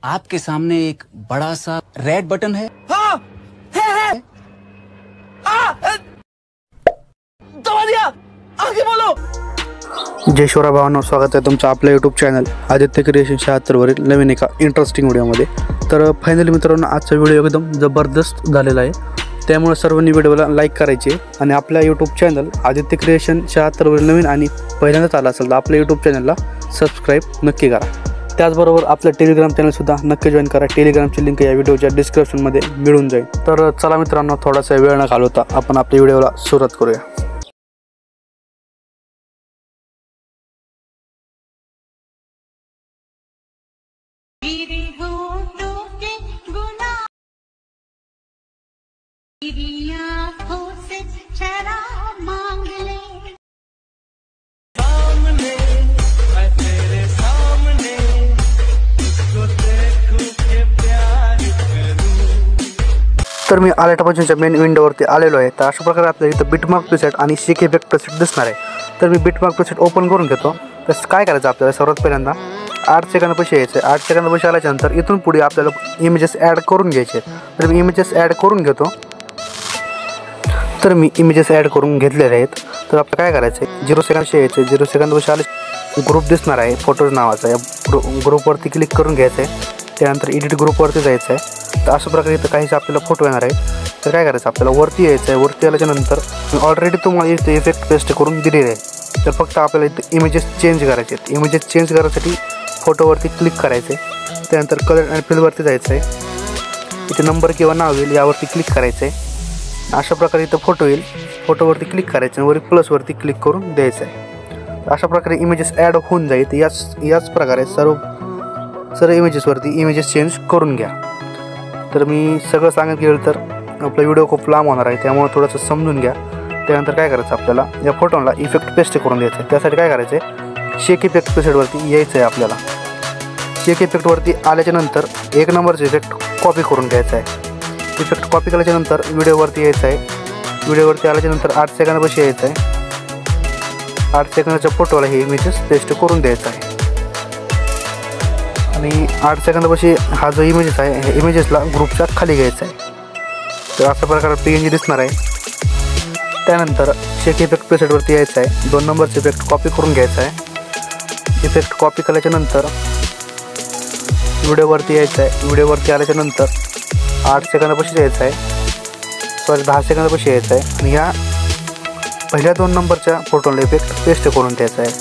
आपके सामने एक बड़ा सा रेड बटन है। हाँ, है। दबा दिया, आगे बोलो। जय शिवराय भावांनो, स्वागत आहे तुमचं आपल्या यूट्यूब चॅनल आदित्य क्रिएशन 76 वरील नवीन एका इंटरेस्टिंग व्हिडिओमध्ये। तर फायनली मित्रांनो, आजचा व्हिडिओ एकदम जबरदस्त झालेला आहे, त्यामुळे सर्वांनी व्हिडिओला लाईक करायचे आणि आपल्या यूट्यूब चॅनल आदित्य क्रिएशन 76 वरील नवीन आणि पहिल्यांदाच आला असेल तर आपल्या यूट्यूब चॅनलला सबस्क्राईब नक्की करा। त्याचबरोबर आपलं टेलिग्राम चॅनलसुद्धा नक्की जॉईन करा। टेलिग्रामची लिंक या व्हिडिओच्या डिस्क्रिप्शनमध्ये मिळून जाईल। तर चला मित्रांनो, थोडासा वेळ न घालवता आपण आपल्या व्हिडिओला सुरुवात करूया। तर मी अलर्ट ऑप्शनच्या मेन विंडोवरती आलेलो आहे। तर अशा प्रकारे आपल्याला इथं बिटमार्क प्रीसेट आणि शेक इफेक्ट प्रीसेट दिसणार आहे। तर मी बिटमार्क प्रीसेट ओपन करून घेतो। तर काय करायचं आपल्याला, सर्वात पहिल्यांदा 8 सेकंद पैसे यायचे। 8 सेकंद पैसे आल्याच्यानंतर इथून पुढे आपल्याला इमेजेस ॲड करून घ्यायचे। तर मी इमेजेस ॲड करून घेतो। तर मी इमेजेस ॲड करून घेतलेले आहेत। तर आपल्याला काय करायचं आहे, 0 सेकंद पैसे यायचे। 0 सेकंद पैसे आले ग्रुप दिसणार आहे फोटोज नावाचा, या ग्रुपवरती क्लिक करून घ्यायचं आहे। त्यानंतर एडिट ग्रुपवरती जायचं आहे। तर अशा प्रकारे इथं काहीच आपल्याला फोटो येणार आहे। तर काय करायचं, आपल्याला वरती यायचं आहे। वरती आल्याच्यानंतर ऑलरेडी तुम्हाला इथं इफेक्ट पेस्ट करून दिलेले आहे। तर फक्त आपल्याला इथं इमेजेस चेंज करायचे आहेत। इमेजेस चेंज करण्यासाठी फोटोवरती क्लिक करायचे, त्यानंतर कलर आणि फिलवरती जायचं आहे। इथे नंबर किंवा नाव येईल यावरती क्लिक करायचं आहे। अशा प्रकारे इथं फोटो येईल, फोटोवरती क्लिक करायचं आणि वरी प्लसवरती क्लिक करून द्यायचं आहे। अशा प्रकारे इमेजेस ॲड होऊन जाईल। याच प्रकारे सर्व इमेजेसवरती इमेजेस चेंज करून घ्या। तर मी सगळं सांगत गेलं तर आपला व्हिडिओ खूप लांब होणार आहे, त्यामुळे थोडंसं समजून घ्या। त्यानंतर काय करायचं, आपल्याला या फोटोला इफेक्ट पेस्ट करून द्यायचं आहे। त्यासाठी काय करायचं आहे, शेक इफेक्ट प्रीसेटवरती यायचं आहे। आपल्याला शेक इफेक्टवरती आल्याच्यानंतर 1 नंबरचं इफेक्ट कॉपी करून घ्यायचं आहे। इफेक्ट कॉपी केल्याच्यानंतर व्हिडिओवरती यायचं आहे। व्हिडिओवरती आल्याच्यानंतर 8 सेकंद पैसे यायचं आहे। 8 सेकंदाच्या फोटोला हे इमेजेस पेस्ट करून द्यायचं आहे आणि 8 सेकंदापाशी हा जो इमेजेस आहे, हे इमेजेसला ग्रुपच्या खाली घ्यायचा आहे। तर अशा प्रकारे PNG दिसणार आहे। त्यानंतर शेक इफेक्ट प्रीसेटवरती यायचं आहे। 2 नंबरचं इफेक्ट कॉपी करून घ्यायचं आहे। इफेक्ट कॉपी केल्याच्यानंतर व्हिडिओवरती यायचं आहे। व्हिडिओवरती आल्याच्यानंतर 8 सेकंदापाशी यायचं आहे, 10 सेकंदापाशी यायचं आहे आणि ह्या पहिल्या 2 नंबरच्या फोटोला इफेक्ट पेस्ट करून द्यायचा आहे।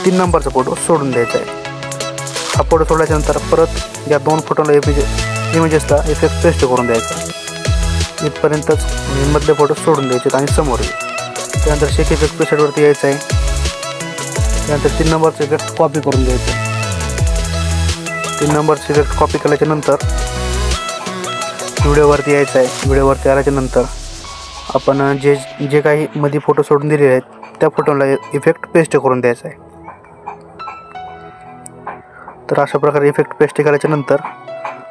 3 नंबरचा फोटो सोडून द्यायचा आहे। हा फोटो सोडल्याच्यानंतर परत या 2 फोटोला इमेजेसला इफेक्ट पेस्ट करून द्यायचा आहे। इथपर्यंतच मधले फोटो सोडून द्यायचे आणि समोर येईल। त्यानंतर शेक इफेक्ट प्रीसेटवरती यायचं आहे। त्यानंतर 3 नंबरचं इफेक्ट कॉपी करून द्यायचं आहे। 3 नंबरचं इफेक्ट कॉपी केल्याच्यानंतर व्हिडिओवरती यायचं आहे। व्हिडिओवरती आल्याच्यानंतर आपण जे काही मध्ये फोटो सोडून दिलेले आहेत त्या फोटोला इफेक्ट पेस्ट करून द्यायचा आहे। तर अशा प्रकारे इफेक्ट पेस्ट केल्याच्यानंतर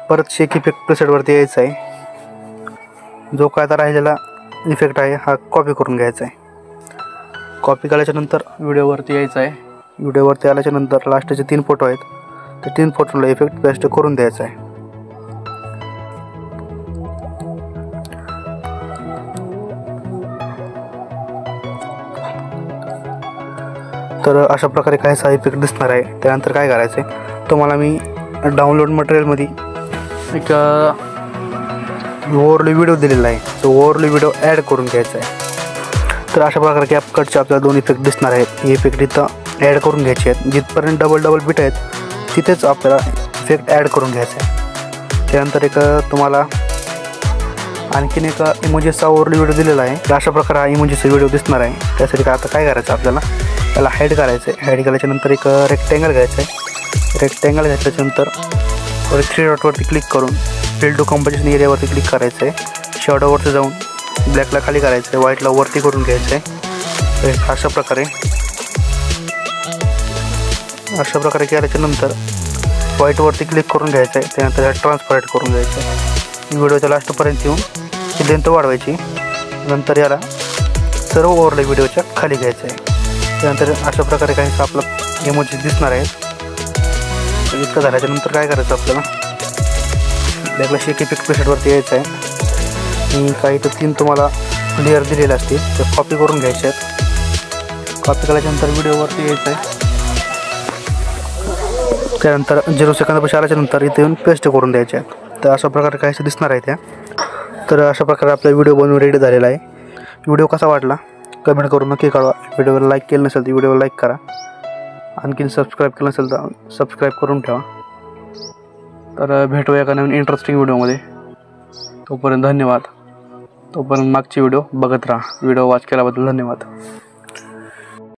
परत शेक इफेक्ट प्रीसेटवरती यायचं आहे। जो काय आता राहिलेला इफेक्ट आहे हा कॉपी करून घ्यायचा आहे। कॉपी केल्याच्यानंतर व्हिडिओवरती यायचं आहे। व्हिडिओवरती आल्याच्यानंतर लास्टचे 3 फोटो आहेत, ते 3 फोटोला इफेक्ट पेस्ट करून द्यायचा आहे। तर अशा प्रकारे काहीसा इफेक्ट दिसणार आहे। त्यानंतर काय करायचं आहे, तुम्हाला मी डाउनलोड मटेरियलमध्ये एक ओव्हरव्ह्यू व्हिडिओ दिलेला आहे। तो ओव्हरव्ह्यू व्हिडिओ ॲड करून घ्यायचा आहे। तर अशा प्रकारे कॅपकटचे आपल्याला 2 इफेक्ट दिसणार आहेत। हे इफेक्ट इथं ॲड करून घ्यायचे आहेत। जिथपर्यंत डबल बिट आहेत तिथेच आपल्याला इफेक्ट ॲड करून घ्यायचा आहे। त्यानंतर एक तुम्हाला आणखीन एक इमोजीचा ओव्हरव्ह्यू व्हिडिओ दिलेला आहे। तर अशा प्रकारे हा इमोजीचा व्हिडिओ दिसणार आहे। त्यासाठी आता काय करायचं, आपल्याला त्याला हाईड करायचं आहे। हाईड केल्याच्यानंतर एक रेक्टँगल घ्यायचं आहे। रेक्टँगल घेतल्याच्यानंतर 3 डॉटवरती क्लिक करून फिल टू कंपोजिशन एरियावरती क्लिक करायचं आहे। शॅडोवरती जाऊन ब्लॅकला खाली करायचं आहे, व्हाईटला वरती करून घ्यायचं आहे। अशा प्रकारे केल्याच्यानंतर व्हाईटवरती क्लिक करून घ्यायचं आहे। त्यानंतर ट्रान्सपरंट करून घ्यायचं आहे। व्हिडिओच्या लास्टपर्यंत येऊन ही लेंथ वाढवायची। नंतर याला सर्व ओव्हरले व्हिडिओच्या खाली घ्यायचं आहे। त्यानंतर अशा प्रकारे काही आपलं इमोजी दिसणार आहेत। इतकं झाल्याच्यानंतर काय करायचं आपल्याला बॅकला शेक इफेक्ट प्रेशरवरती यायचं आहे. मी काही तर 3 तुम्हाला लेअर दिलेले असतील ते कॉपी करून घ्यायचे आहेत. कॉपी केल्याच्यानंतर व्हिडिओवरती यायचं आहे. त्यानंतर 0 सेकंदापाशी आल्याच्यानंतर इथे येऊन पेस्ट करून द्यायचे आहेत. तर अशा प्रकारे काहीसे दिसणार आहे त्या. तर अशा प्रकारे आपला व्हिडिओ बनवून रेडी झालेला आहे. व्हिडिओ कसा वाटला कमेंट करून नक्की कळवा. व्हिडिओला लाईक केलं नसेल तर व्हिडिओला लाईक करा. आणखीन सबस्क्राईब केलं नसेल तर सबस्क्राईब करून ठेवा. तर भेटूया एका नवीन इंटरेस्टिंग व्हिडिओमध्ये. तोपर्यंत धन्यवाद. तोपर्यंत मागची व्हिडिओ बघत राहा. व्हिडिओ वॉच केल्याबद्दल धन्यवाद.